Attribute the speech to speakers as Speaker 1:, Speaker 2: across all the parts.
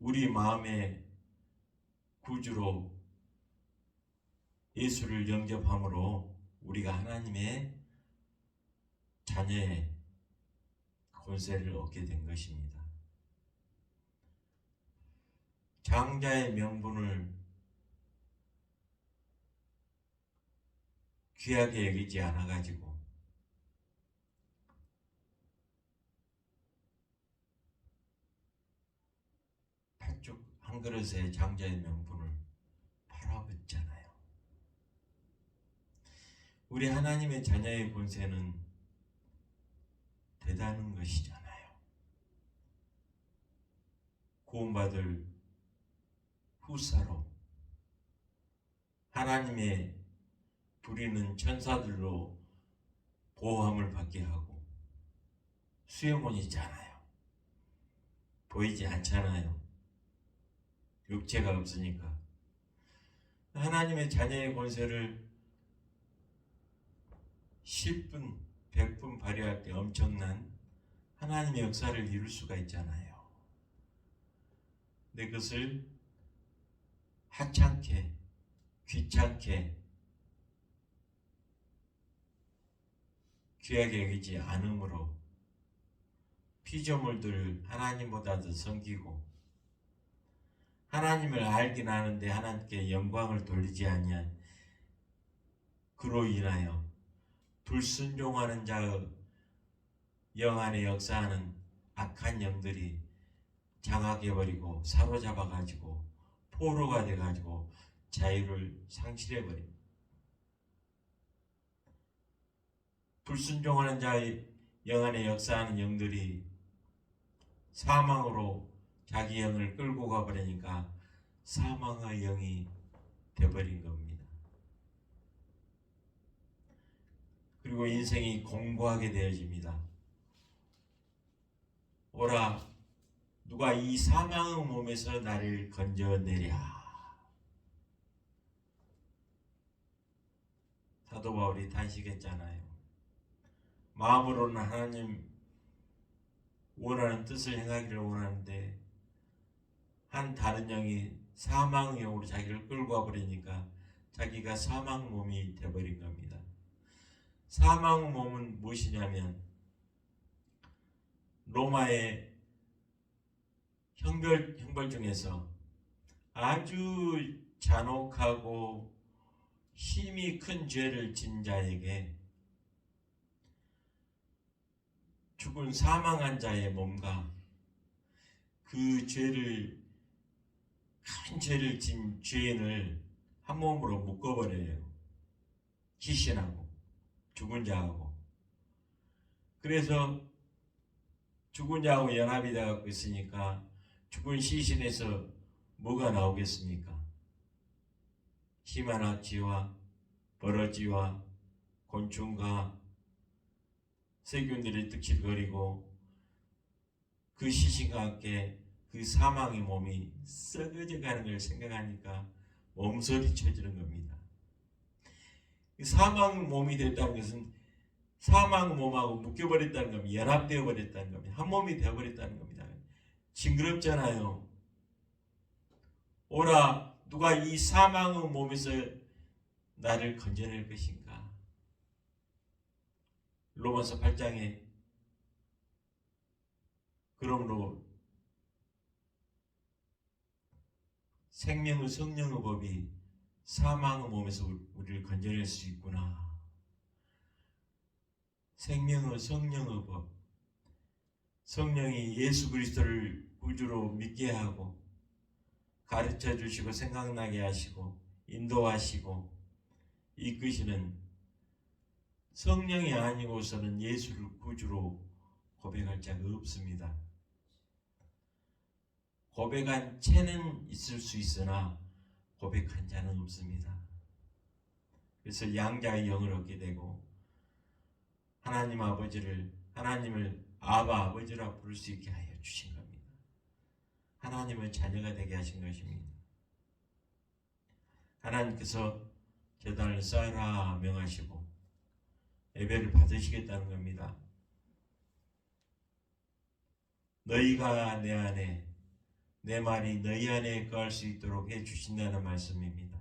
Speaker 1: 우리 마음의 구주로 예수를 영접함으로 우리가 하나님의 자녀의 권세를 얻게 된 것입니다. 장자의 명분을 귀하게 여기지 않아가지고 팥죽 한 그릇의 장자의 명분을 팔아먹잖아요. 우리 하나님의 자녀의 권세는 대단한 것이잖아요. 구원받을 후사로 하나님의 부리는 천사들로 보호함을 받게 하고 수영원이잖아요. 보이지 않잖아요. 육체가 없으니까. 하나님의 자녀의 권세를 10분, 100분 발휘할 때 엄청난 하나님의 역사를 이룰 수가 있잖아요. 근데 그것을 하찮게, 귀찮게, 귀하게 여기지 않으므로 피조물들을 하나님보다 더 섬기고 하나님을 알긴 아는데 하나님께 영광을 돌리지 아니한 그로 인하여 불순종하는 자의 영 안에 역사하는 악한 영들이 장악해버리고 사로잡아가지고 포로가 돼가지고 자유를 상실해버립니다. 불순종하는 자의 영 안에 역사하는 영들이 사망으로 자기 영을 끌고 가버리니까 사망의 영이 돼버린 겁니다. 그리고 인생이 공고하게 되어집니다. 오라, 누가 이 사망의 몸에서 나를 건져내랴. 사도 바울이 단식했잖아요. 마음으로는 하나님 원하는 뜻을 행하기를 원하는데 한 다른 영이 사망의 영으로 자기를 끌고 와버리니까 자기가 사망 몸이 돼버린 겁니다. 사망 몸은 무엇이냐면 로마의 형벌 중에서 아주 잔혹하고 힘이 큰 죄를 진 자에게 죽은 사망한 자의 몸과 그 죄를 큰 죄를 진 죄인을 한 몸으로 묶어버려요. 시신하고 죽은 자하고. 그래서 죽은 자하고 연합이 되어 있으니까 죽은 시신에서 뭐가 나오겠습니까? 심한 악취와 버러지와 곤충과 세균들이 득실거리고 그 시신과 함께 그 사망의 몸이 썩어져 가는 걸 생각하니까 몸서리 쳐지는 겁니다. 사망 몸이 됐다는 것은 사망 몸하고 묶여버렸다는 겁니다. 연합되어 버렸다는 겁니다. 한 몸이 되어버렸다는 겁니다. 징그럽잖아요. 오라, 누가 이 사망의 몸에서 나를 건져낼 것인가? 로마서 8장에 그러므로 생명의 성령의 법이 사망의 몸에서 우리를 건져낼 수 있구나. 생명의 성령의 법, 성령이 예수 그리스도를 구주로 믿게 하고 가르쳐 주시고 생각나게 하시고 인도하시고 이끄시는 성령이 아니고서는 예수를 구주로 고백할 자가 없습니다. 고백한 채는 있을 수 있으나 고백한 자는 없습니다. 그래서 양자의 영을 얻게 되고 하나님 아버지를 하나님을 아바 아버지라 부를 수 있게 하여 주신 겁니다. 하나님의 자녀가 되게 하신 것입니다. 하나님께서 제단을 쌓으라 명하시고 예배를 받으시겠다는 겁니다. 너희가 내 안에 내 말이 너희 안에 거할 수 있도록 해주신다는 말씀입니다.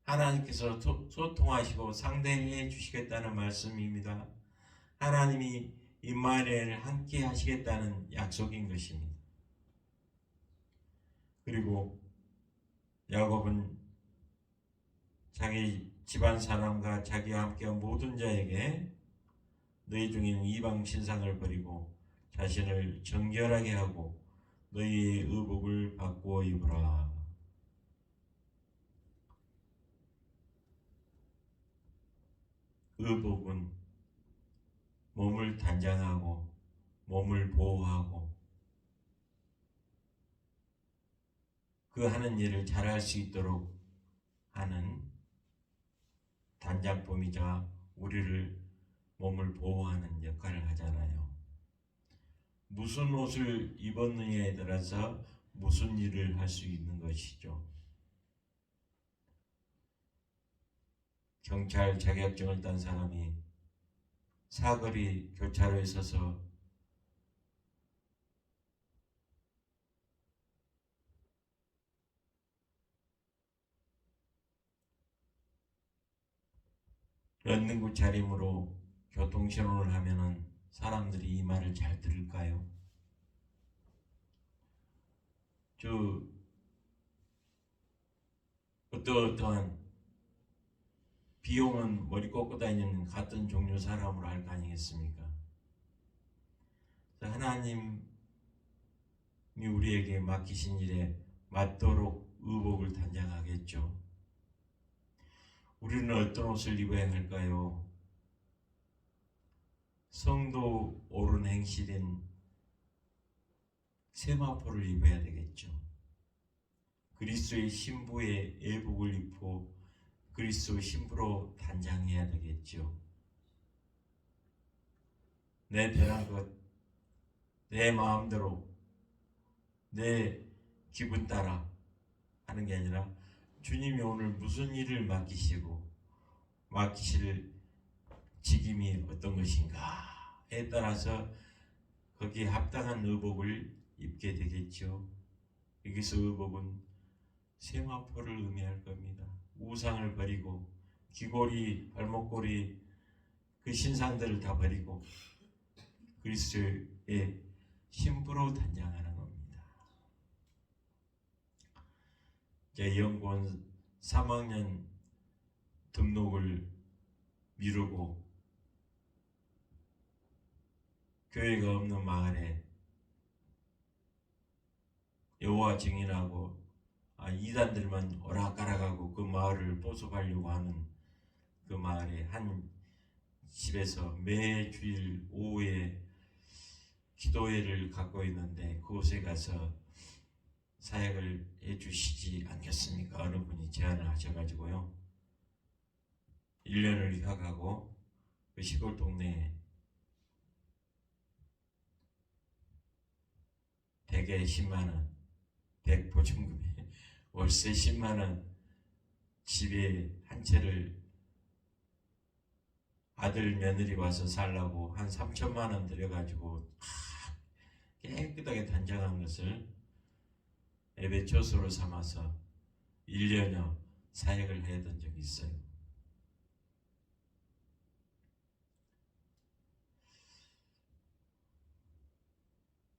Speaker 1: 하나님께서 소통하시고 상대해 주시겠다는 말씀입니다. 하나님이 임마누엘을 함께 하시겠다는 약속인 것입니다. 그리고 야곱은 자기 집안 사람과 자기와 함께한 모든 자에게 너희 중에는 이방 신상을 버리고 자신을 정결하게 하고 너희의 의복을 바꾸어 입으라. 의복은 몸을 단장하고 몸을 보호하고 그 하는 일을 잘할 수 있도록 하는 단장품이자 우리를 몸을 보호하는 역할을 하잖아요. 무슨 옷을 입었느냐에 따라서 무슨 일을 할 수 있는 것이죠. 경찰 자격증을 딴 사람이 사거리 교차로에 서서 런닝구 차림으로 교통신호를 하면은 사람들이 이 말을 잘 들을까요? 어떠한 비용은 머리 꺾고 다니는 같은 종류 사람으로 할 거 아니겠습니까? 하나님이 우리에게 맡기신 일에 맞도록 의복을 단장하겠죠. 우리는 어떤 옷을 입어야 할까요? 성도 옳은 행실인 세마포를 입어야 되겠죠. 그리스도의 신부의 예복을 입고 그리스도 신부로 단장해야 되겠죠. 내 편한 것, 내 마음대로, 내 기분 따라 하는 게 아니라 주님이 오늘 무슨 일을 맡기실 직임이 어떤 것인가에 따라서 거기에 합당한 의복을 입게 되겠죠. 여기서 의복은 세마포를 의미할 겁니다. 우상을 버리고 귀걸이, 발목걸이 그 신상들을 다 버리고 그리스도의 신부로 단장하는 겁니다. 제 연구원 3학년 등록을 미루고 교회가 없는 마을에 여호와 증인하고 이단들만 오락가락하고 그 마을을 보수하려고 하는 그 마을에 한 집에서 매 주일 오후에 기도회를 갖고 있는데 그곳에 가서 사역을 해주시지 않겠습니까? 어느 분이 제안을 하셔가지고요. 1년을 휴학하고 그 시골 동네에 대개 10만원, 100보증금에 월세 10만원 집에 한 채를 아들 며느리 와서 살라고 한 3천만원 들여가지고 깨끗하게 단장한 것을 예배 처소로 삼아서 1년여 사역을 했던 적이 있어요.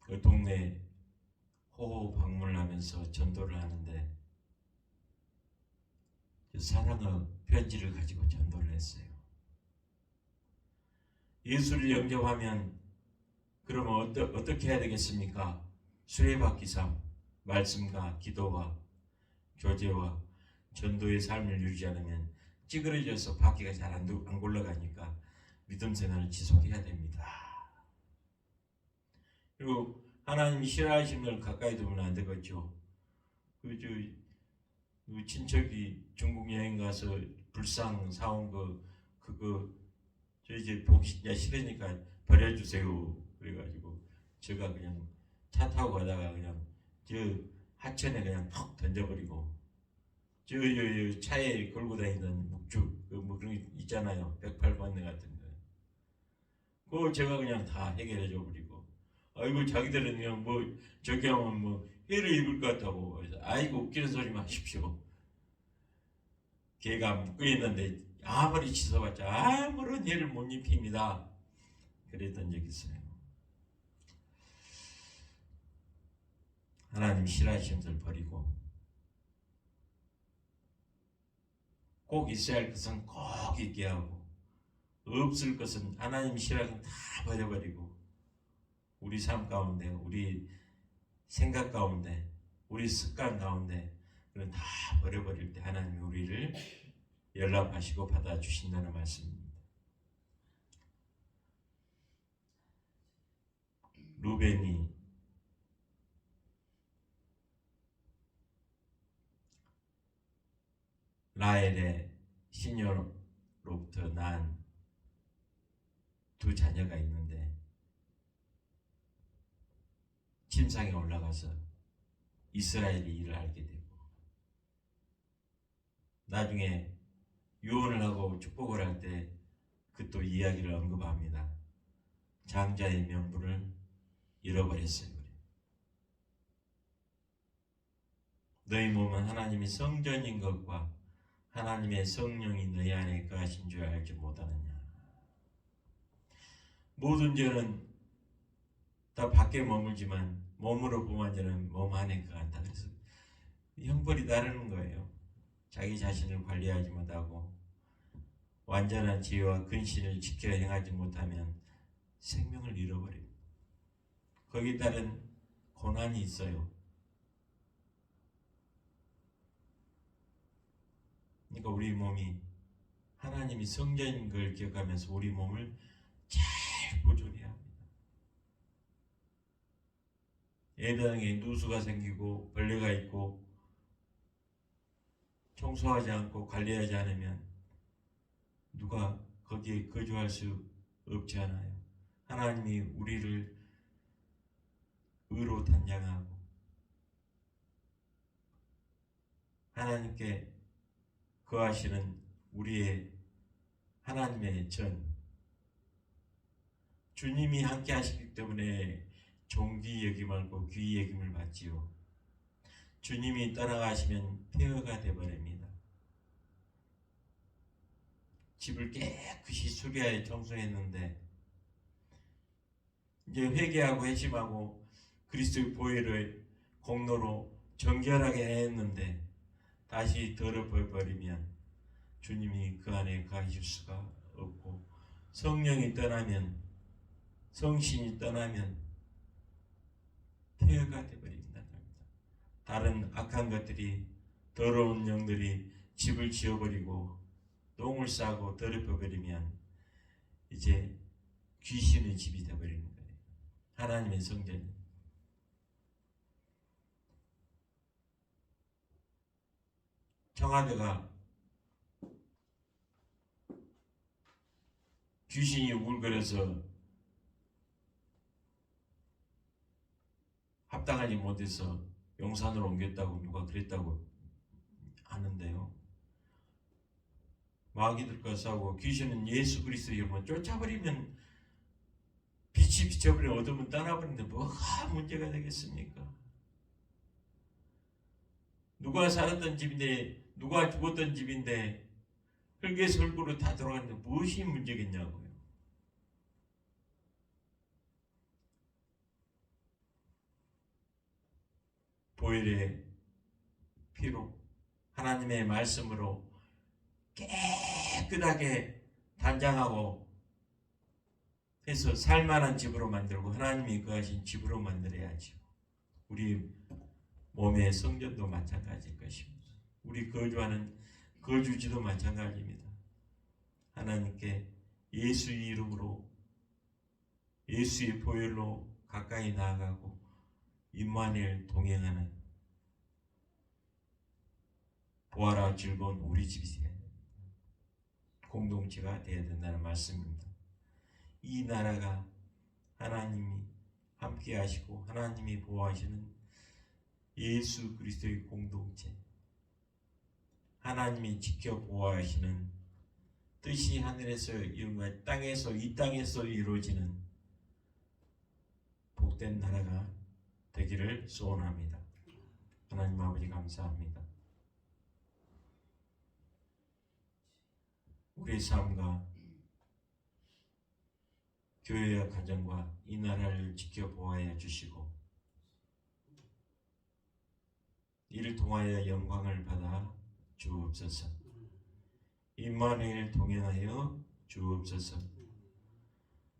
Speaker 1: 그 동네 호호 방문을 하면서 전도를 하는데 사랑의 편지를 가지고 전도를 했어요. 예수를 영접하면 그러면 어떻게 해야 되겠습니까? 수레바퀴 삶, 말씀과 기도와 교제와 전도의 삶을 누리지 않으면 찌그러져서 바퀴가 잘 안 굴러가니까 믿음 생활을 지속해야 됩니다. 그리고 하나님이 싫어하시는 걸 가까이 두면 안 되겠죠. 그 친척이 중국 여행 가서 불상 사온 그거 저 이제 보기 싫으니까 버려주세요. 그래가지고 제가 그냥 차 타고 가다가 그냥 저 하천에 그냥 턱 던져버리고 저 차에 걸고 다니는 묵주 뭐 그런 게 있잖아요. 108번대 같은 거. 그거 제가 그냥 다 해결해 줘 버리고 아이고 자기들은 그냥 뭐 저기 하면 뭐 회를 입을 것 같다고. 그래서 아이고 웃기는 소리만 하십시오. 개가 묶여 있는데 아무리 씻어봤자 아무런 해를 못 입힙니다. 그랬던 적이 있어요. 하나님 싫어하시는 것을 버리고 꼭 있어야 할 것은 꼭 있게 하고 없을 것은 하나님 싫어하는 다 버려버리고 우리 삶 가운데 우리 생각 가운데 우리 습관 가운데 그런 다 버려버릴 때 하나님이 우리를 연락하시고 받아주신다는 말씀입니다. 루벤이 라헬의 시녀로부터 난 두 자녀가 있는데 침상에 올라가서 이스라엘의 일을 알게 되고 나중에 유언을 하고 축복을 할 때 그 또 이야기를 언급합니다. 장자의 명분을 잃어버렸어요. 너희 몸은 하나님의 성전인 것과 하나님의 성령이 너희 안에 거하신 줄 알지 못하느냐. 모든 죄는 다 밖에 머물지만 몸으로 범한 죄는 몸 안에 거한다. 그래서 형벌이 다르는 거예요. 자기 자신을 관리하지 못하고 완전한 지혜와 근신을 지켜 행하지 못하면 생명을 잃어버립니다. 거기에 따른 고난이 있어요. 그러니까 우리 몸이 하나님이 성전인 걸 기억하면서 우리 몸을 잘 보존해야 합니다. 예당에 누수가 생기고 벌레가 있고 청소하지 않고 관리하지 않으면 누가 거기에 거주할 수 없지 않아요. 하나님이 우리를 의로 단장하고 하나님께 거하시는 우리의 하나님의 전 주님이 함께 하시기 때문에 종기 여김 말고 귀 여김을 받지요. 주님이 떠나가시면 폐허가 되어버립니다. 집을 깨끗이 수리하여 청소했는데 이제 회개하고 회심하고 그리스도의 보혈의 공로로 정결하게 했는데 다시 더럽혀 버리면 주님이 그 안에 거하실 수가 없고 성령이 떠나면 성신이 떠나면 폐허가 되어버린다는 겁니다. 다른 악한 것들이 더러운 영들이 집을 지어버리고 똥을 싸고 더럽혀버리면 이제 귀신의 집이 되어버리는 거예요. 하나님의 성전. 청와대가 귀신이 우글거려서 합당하지 못해서 용산으로 옮겼다고 누가 그랬다고 하는데요. 마귀들과 싸우고 귀신은 예수 그리스도의 이름으로 쫓아버리면 빛이 비춰버리면 어둠은 떠나버리는데 뭐가 문제가 되겠습니까? 누가 살았던 집인데 누가 죽었던 집인데 흙에서 흙으로 다 돌아가는데 무엇이 문제겠냐고요. 보혈의 피로 하나님의 말씀으로 깨끗하게 단장하고 해서 살만한 집으로 만들고 하나님이 거하신 집으로 만들어야죠. 우리 몸의 성전도 마찬가지일 것입니다. 우리 거주하는 거주지도 마찬가지입니다. 하나님께 예수의 이름으로 예수의 보혈로 가까이 나아가고 임마누엘 동행하는 보아라 즐거운 우리 집이 되어야 됩니다. 공동체가 되어야 된다는 말씀입니다. 이 나라가 하나님이 함께 하시고 하나님이 보호하시는 예수 그리스도의 공동체, 하나님이 지켜 보호하시는 뜻이 하늘에서 이룬 것 땅에서 이 땅에서 이루어지는 복된 복된 나라가 되기를 소원합니다. 하나님 아버지 감사합니다. 우리의 삶과 교회와 가정과 이 나라를 지켜보아야 주시고 이를 통하여 영광을 받아 주옵소서. 임마누엘 동행하여 주옵소서.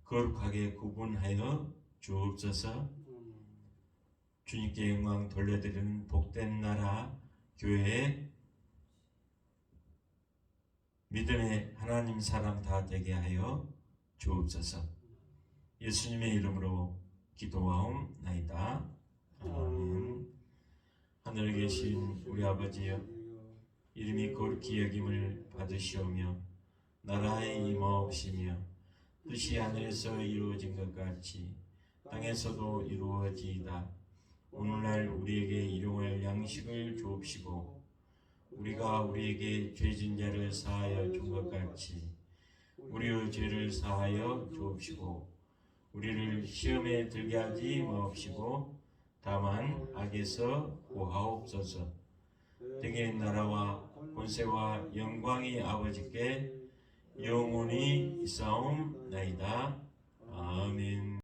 Speaker 1: 거룩하게 구분하여 주옵소서. 주님께 영광 돌려드리는 복된 나라 교회에 믿음의 하나님 사람 다 되게 하여 주옵소서. 예수님의 이름으로 기도하옵나이다. 아멘. 하늘에 계신 우리 아버지여, 이름이 거룩히 여김을 받으시오며 나라에 임하옵시며 뜻이 하늘에서 이루어진 것 같이 땅에서도 이루어지이다. 오늘날 우리에게 일용할 양식을 주옵시고 우리가 우리에게 죄진 자를 사하여 준 것 같이 우리의 죄를 사하여 주옵시고 우리를 시험에 들게 하지 마옵시고 다만 악에서 구하옵소서. 등의 나라와 권세와 영광이 아버지께 영원히 있사옵나이다. 아멘.